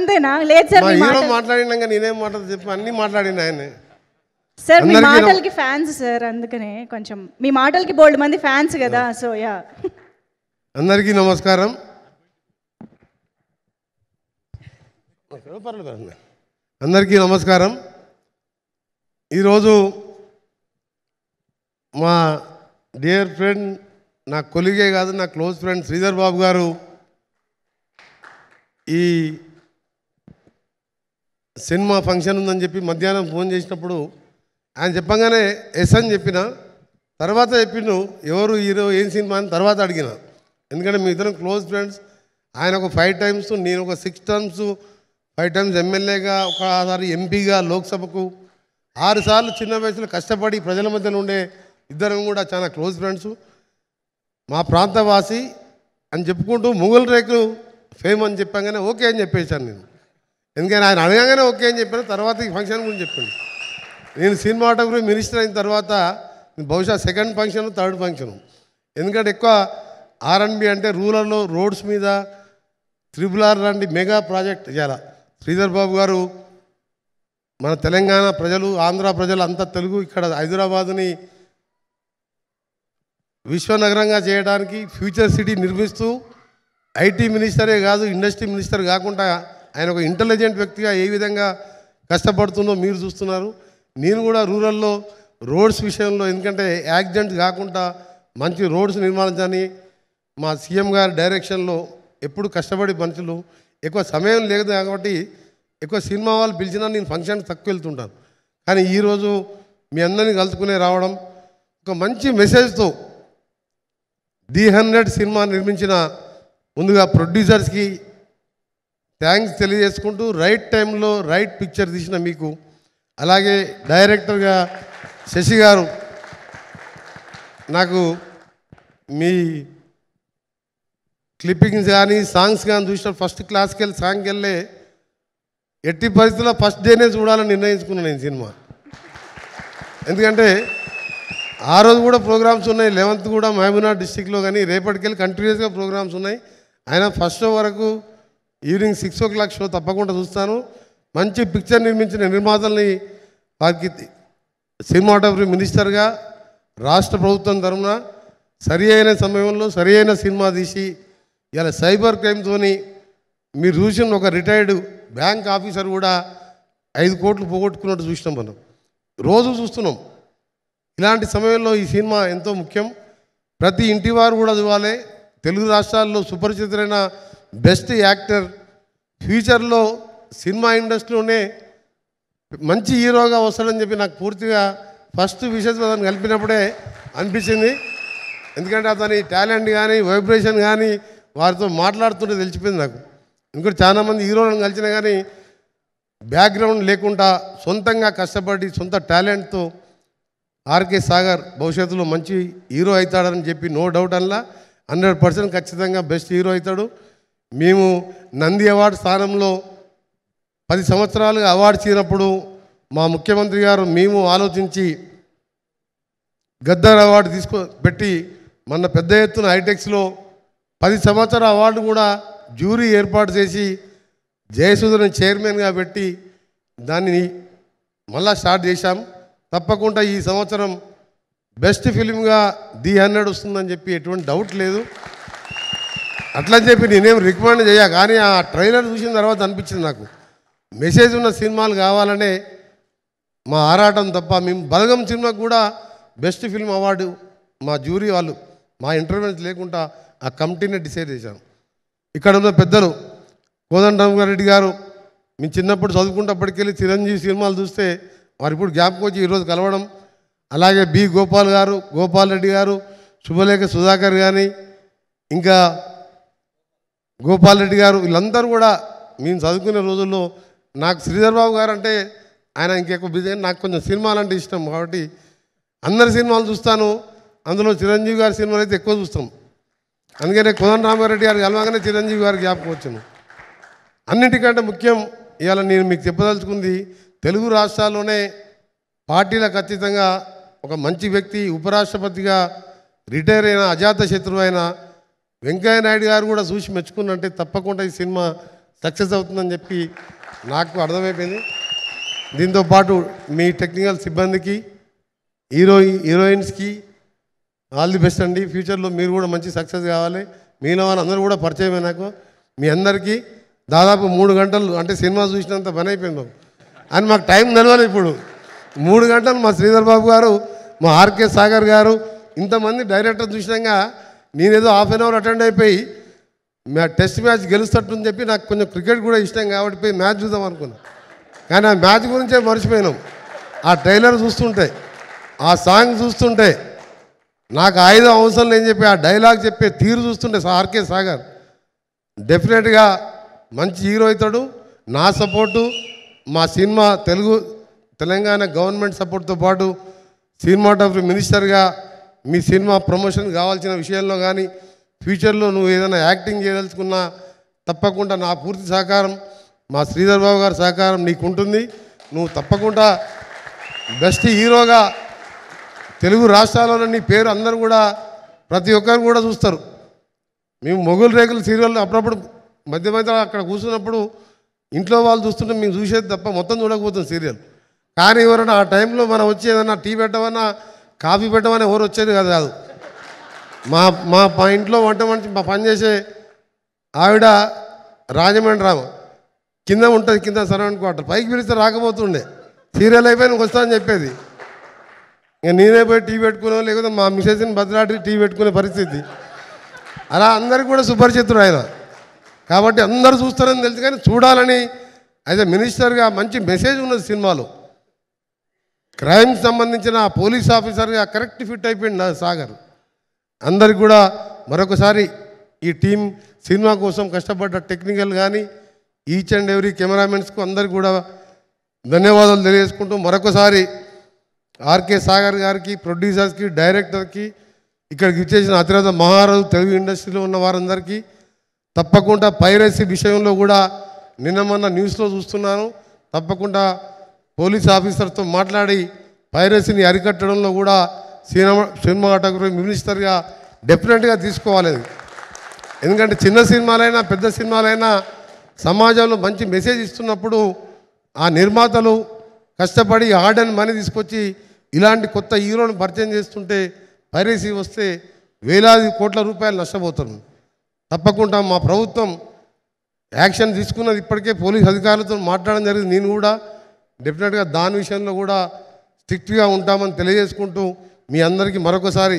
అంతేనా? లేదు సార్, మాట్లాడినాక నేనేం మాట్లాడదు చెప్పి అన్ని మాట్లాడిన ఆయన సార్. మీ మాటలకి ఫ్యాన్స్ సార్, అందుకనే కొంచెం మీ మాటలకి బోల్డ్ మంది ఫ్యాన్స్ కదా. సో యా, అందరికీ నమస్కారం. అందరికీ నమస్కారం. ఈరోజు మా డియర్ ఫ్రెండ్, నా కొలీగే కాదు, నా క్లోజ్ ఫ్రెండ్ శ్రీధర్ బాబు గారు ఈ సినిమా ఫంక్షన్ ఉందని చెప్పి మధ్యాహ్నం ఫోన్ చేసినప్పుడు ఆయన చెప్పగానే ఎస్ అని చెప్పిన. తర్వాత చెప్పిండు ఎవరు హీరో, ఏం సినిమా అని తర్వాత అడిగిన. ఎందుకంటే మీ ఇద్దరం క్లోజ్ ఫ్రెండ్స్. ఆయన ఒక 5 times, నేను ఒక 6 terms, 5 times ఎమ్మెల్యేగా, ఒకసారి ఎంపీగా, లోక్సభకు 6 సార్లు చిన్న వయసులో కష్టపడి ప్రజల మధ్యలో ఉండే ఇద్దరం కూడా చాలా క్లోజ్ ఫ్రెండ్స్. మా ప్రాంతవాసి అని చెప్పుకుంటూ ముగుల్ రేకులు ఫేమ్ అని చెప్పగానే ఓకే అని చెప్పేశాను నేను. ఎందుకంటే ఆయన అడగగానే ఓకే అని చెప్పాను. తర్వాత ఈ ఫంక్షన్ గురించి చెప్పాను. నేను సినిమాటోగ్రఫీ మినిస్టర్ అయిన తర్వాత బహుశా 2nd ఫంక్షన్ 3rd ఫంక్షన్. ఎందుకంటే ఎక్కువ R&B అంటే రూరల్లో రోడ్స్ మీద RRR లాంటి మెగా ప్రాజెక్ట్ చేయాలి. శ్రీధర్ బాబు గారు మన తెలంగాణ ప్రజలు, ఆంధ్ర ప్రజలు అంతా తెలుగు, ఇక్కడ హైదరాబాదుని విశ్వనగరంగా చేయడానికి ఫ్యూచర్ సిటీ నిర్మిస్తూ IT మినిస్టరే కాదు, ఇండస్ట్రీ మినిస్టర్ కాకుండా ఆయన ఒక ఇంటెలిజెంట్ వ్యక్తిగా ఏ విధంగా కష్టపడుతుందో మీరు చూస్తున్నారు. నేను కూడా రూరల్లో రోడ్స్ విషయంలో, ఎందుకంటే యాక్సిడెంట్ కాకుండా మంచి రోడ్స్ నిర్మాణించని మా సీఎం గారి డైరెక్షన్లో ఎప్పుడు కష్టపడి మనుషులు, ఎక్కువ సమయం లేదు కాబట్టి ఎక్కువ సినిమా వాళ్ళు పిలిచినా నేను ఫంక్షన్కి తక్కువ వెళ్తుంటాను. కానీ ఈరోజు మీ అందరినీ కలుసుకునే రావడం, ఒక మంచి మెసేజ్తో ది 100 సినిమా నిర్మించిన ముందుగా ప్రొడ్యూసర్స్కి థ్యాంక్స్ తెలియజేసుకుంటూ, రైట్ టైంలో రైట్ పిక్చర్ తీసిన మీకు, అలాగే డైరెక్టర్గా శశి గారు, నాకు మీ క్లిప్పింగ్స్ కానీ సాంగ్స్ కానీ చూసిన ఫస్ట్ క్లాస్కి వెళ్ళి సాంగ్కి వెళ్ళే ఎట్టి పరిస్థితుల్లో ఫస్ట్ డేనే చూడాలని నిర్ణయించుకున్నాను నేను సినిమా. ఎందుకంటే ఆ రోజు కూడా ప్రోగ్రామ్స్ ఉన్నాయి, 11th కూడా మహబూబ్నగర్ డిస్టిక్లో, కానీ రేపటికెళ్ళి కంటిన్యూస్గా ప్రోగ్రామ్స్ ఉన్నాయి. అయినా ఫస్ట్ షో వరకు ఈవినింగ్ 6 o'clock షో తప్పకుండా చూస్తాను. మంచి పిక్చర్ నిర్మించిన నిర్మాతల్ని, వారికి సినిమాటోగ్రఫీ మినిస్టర్గా రాష్ట్ర ప్రభుత్వం తరఫున సరి అయిన సమయంలో సరి అయిన సినిమా తీసి ఇలా సైబర్ క్రైమ్తోని మీరు చూసిన ఒక రిటైర్డ్ బ్యాంక్ ఆఫీసర్ కూడా 5 కోట్లు పోగొట్టుకున్నట్టు చూసినాం. మనం రోజు చూస్తున్నాం. ఇలాంటి సమయంలో ఈ సినిమా ఎంతో ముఖ్యం. ప్రతి ఇంటి వారు కూడా చూడాలి. తెలుగు రాష్ట్రాల్లో సుపరిచితులైన బెస్ట్ యాక్టర్, ఫ్యూచర్లో సినిమా ఇండస్ట్రీలోనే మంచి హీరోగా వస్తాడని చెప్పి నాకు పూర్తిగా ఫస్ట్ విషయం అతను కలిపినప్పుడే అనిపించింది. ఎందుకంటే అతని టాలెంట్ కానీ, వైబ్రేషన్ కానీ, వారితో మాట్లాడుతుంటే తెలిసిపోయింది నాకు. ఇంకోటి చాలామంది హీరోలను కలిసినా కానీ బ్యాక్గ్రౌండ్ లేకుండా సొంతంగా కష్టపడి సొంత టాలెంట్తో ఆర్కే సాగర్ భవిష్యత్తులో మంచి హీరో అవుతాడని చెప్పి నో డౌట్ అలా 100% ఖచ్చితంగా బెస్ట్ హీరో అవుతాడు. మేము నంది అవార్డు స్థానంలో 10 సంవత్సరాలుగా అవార్డు ఇచ్చినప్పుడు మా ముఖ్యమంత్రి గారు మేము ఆలోచించి గద్దర్ అవార్డు పెట్టి మొన్న పెద్ద ఎత్తున హైటెక్స్లో 10 సంవత్సరాల అవార్డు కూడా జ్యూరీ ఏర్పాటు చేసి జయసుధని చైర్మన్గా పెట్టి దాన్ని మళ్ళా స్టార్ట్ చేశాం. తప్పకుండా ఈ సంవత్సరం బెస్ట్ ఫిలింగా ది 100 వస్తుందని చెప్పి ఎటువంటి డౌట్ లేదు. అట్లని చెప్పి నేనేం రికమెండ్ చేయ, కానీ ఆ ట్రైలర్ చూసిన తర్వాత అనిపించింది నాకు మెసేజ్ ఉన్న సినిమాలు కావాలనే మా ఆరాటం తప్ప. మేము బలగం సినిమాకు కూడా బెస్ట్ ఫిల్మ్ అవార్డు మా జ్యూరీ వాళ్ళు మా ఇంటర్వ్యూస్ లేకుండా ఆ కమిటీనే డిసైడ్ చేశాం. ఇక్కడ ఉన్న పెద్దలు కోదండరామిరెడ్డి గారు, మేము చిన్నప్పుడు చదువుకున్నప్పటికెళ్ళి చిరంజీవి సినిమాలు చూస్తే వారు ఇప్పుడు జ్ఞాపకం వచ్చి ఈరోజు కలవడం, అలాగే బి గోపాల్ గారు, గోపాల్ రెడ్డి గారు, శుభలేఖ సుధాకర్ కానీ, ఇంకా గోపాల్ రెడ్డి గారు, వీళ్ళందరూ కూడా మేము చదువుకునే రోజుల్లో నాకు శ్రీధర్ బాబు గారు అంటే ఆయన ఇంకెక్కువ బిజీ, నాకు కొంచెం సినిమాలు అంటే ఇష్టం కాబట్టి అందరి సినిమాలు చూస్తాను. అందులో చిరంజీవి గారి సినిమాలు అయితే ఎక్కువ చూస్తాం. అందుకనే కోదండరామిరెడ్డి గారు కలవగానే చిరంజీవి గారికి జ్ఞాపకం వచ్చాను. అన్నిటికంటే ముఖ్యం ఇవాళ నేను మీకు చెప్పదలుచుకుంది, తెలుగు రాష్ట్రాల్లోనే పార్టీలకు ఖచ్చితంగా ఒక మంచి వ్యక్తి, ఉపరాష్ట్రపతిగా రిటైర్ అయిన అజాత శత్రువు అయిన వెంకయ్య నాయుడు గారు కూడా చూసి మెచ్చుకున్నంటే తప్పకుండా ఈ సినిమా సక్సెస్ అవుతుందని చెప్పి నాకు అర్థమైపోయింది. దీంతోపాటు మీ టెక్నికల్ సిబ్బందికి హీరోయిన్స్కి ఆల్ ది బెస్ట్ అండి. ఫ్యూచర్లో మీరు కూడా మంచి సక్సెస్ కావాలి. మీలో వాళ్ళందరూ కూడా పరిచయమే నాకు. మీ అందరికీ దాదాపు 3 గంటలు అంటే సినిమా చూసినంత పని అయిపోయింది మాకు. అని మాకు టైం నిలవాలి. ఇప్పుడు 3 గంటలు మా శ్రీధర్ బాబు గారు, మా ఆర్కే సాగర్ గారు, ఇంతమంది డైరెక్టర్ చూసినాక నేనేదో హాఫ్ అన్ అవర్ అటెండ్ అయిపోయి టెస్ట్ మ్యాచ్ గెలుస్తట్టుందని చెప్పి నాకు కొంచెం క్రికెట్ కూడా ఇష్టం కాబట్టి పోయి మ్యాచ్ చూద్దాం అనుకున్నాను. కానీ ఆ మ్యాచ్ గురించే మర్చిపోయినాం. ఆ ట్రైలర్ చూస్తుంటే, ఆ సాంగ్ చూస్తుంటే, నాకు ఆయుధం అవసరం లేని చెప్పి ఆ డైలాగ్ చెప్పే తీరు చూస్తుంటే ఆర్కే సాగర్ డెఫినెట్గా మంచి హీరో అవుతాడు. నా సపోర్టు, మా సినిమా తెలంగాణ గవర్నమెంట్ సపోర్ట్తో పాటు సినిమాటోగ్రఫీ మినిస్టర్గా మీ సినిమా ప్రమోషన్ కావాల్సిన విషయంలో కానీ ఫ్యూచర్లో నువ్వు ఏదైనా యాక్టింగ్ చేయదలుచుకున్నా తప్పకుండా నా పూర్తి సహకారం, మా శ్రీధర్ బాబు గారి సహకారం నీకు ఉంటుంది. నువ్వు తప్పకుండా బెస్ట్ హీరోగా తెలుగు రాష్ట్రాలలో నీ పేరు అందరూ కూడా ప్రతి ఒక్కరు కూడా చూస్తారు. మేము మొగులు రేకులు సీరియల్ అప్పుడప్పుడు మధ్య మధ్య అక్కడ కూర్చున్నప్పుడు ఇంట్లో వాళ్ళు చూస్తుంటే మేము చూసేది తప్ప మొత్తం చూడకపోతుంది సీరియల్. కానీ ఎవరైనా ఆ టైంలో మనం వచ్చి ఏదన్నా టీ పెట్టమన్నా కాఫీ పెట్టమని ఎవరు వచ్చేది కాదు. మా ఇంట్లో వంట మనిషి మా పనిచేసే ఆవిడ రాజమండ్రి రామ కింద ఉంటుంది, కింద సరౌండ్ క్వార్టర్, పైకి పిలిస్తే రాకపోతుండే. సీరియల్ అయిపోయి నువ్వు వస్తా అని చెప్పేది. ఇక నేనే పోయి టీ పెట్టుకునే, లేకపోతే మా మిసెస్ని బదిలాడి టీ పెట్టుకునే పరిస్థితి. అలా అందరికీ కూడా సుపరిచితుడు ఆయన. కాబట్టి అందరూ చూస్తారని తెలుసు, కానీ చూడాలని యాజ్ ఎ మినిస్టర్గా మంచి మెసేజ్ ఉన్నది సినిమాలో. క్రైమ్కి సంబంధించిన పోలీస్ ఆఫీసర్గా కరెక్ట్ ఫిట్ అయిపోయింది సాగర్. అందరికి కూడా మరొకసారి ఈ టీం సినిమా కోసం కష్టపడ్డ టెక్నికల్ కానీ ఈచ్ అండ్ ఎవ్రీ కెమెరామెన్స్కు అందరికి కూడా ధన్యవాదాలు తెలియజేసుకుంటూ మరొకసారి ఆర్కే సాగర్ గారికి, ప్రొడ్యూసర్స్కి, డైరెక్టర్కి, ఇక్కడికి ఇచ్చేసిన అతిరథ మహారాజు తెలుగు ఇండస్ట్రీలో ఉన్న వారందరికీ, తప్పకుండా పైరసీ విషయంలో కూడా నిన్న మొన్న న్యూస్లో చూస్తున్నాను, తప్పకుండా పోలీస్ ఆఫీసర్తో మాట్లాడి పైరసీని అరికట్టడంలో కూడా సినిమాటోగ్రఫీ మినిస్టర్గా డెఫినెట్గా తీసుకోవాలి. ఎందుకంటే చిన్న సినిమాలైనా పెద్ద సినిమాలైనా సమాజంలో మంచి మెసేజ్ ఇస్తున్నప్పుడు ఆ నిర్మాతలు కష్టపడి హార్డ్ అండ్ మనీ తీసుకొచ్చి ఇలాంటి కొత్త హీరోని పరిచయం చేస్తుంటే పైరసీ వస్తే వేలాది కోట్ల రూపాయలు నష్టపోతారు. తప్పకుండా మా ప్రభుత్వం యాక్షన్ తీసుకున్నది. ఇప్పటికే పోలీస్ అధికారులతో మాట్లాడడం జరిగింది. నేను కూడా డెఫినెట్గా దాని విషయంలో కూడా స్ట్రిక్ట్గా ఉంటామని తెలియజేసుకుంటూ మీ అందరికీ మరొకసారి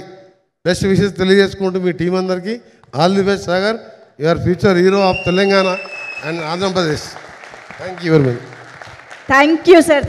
బెస్ట్ విషెస్ తెలియజేసుకుంటూ మీ టీం అందరికీ all the best Sagar. Your future hero of Telangana and Andhra Pradesh. Thank you very much. Thank you sir.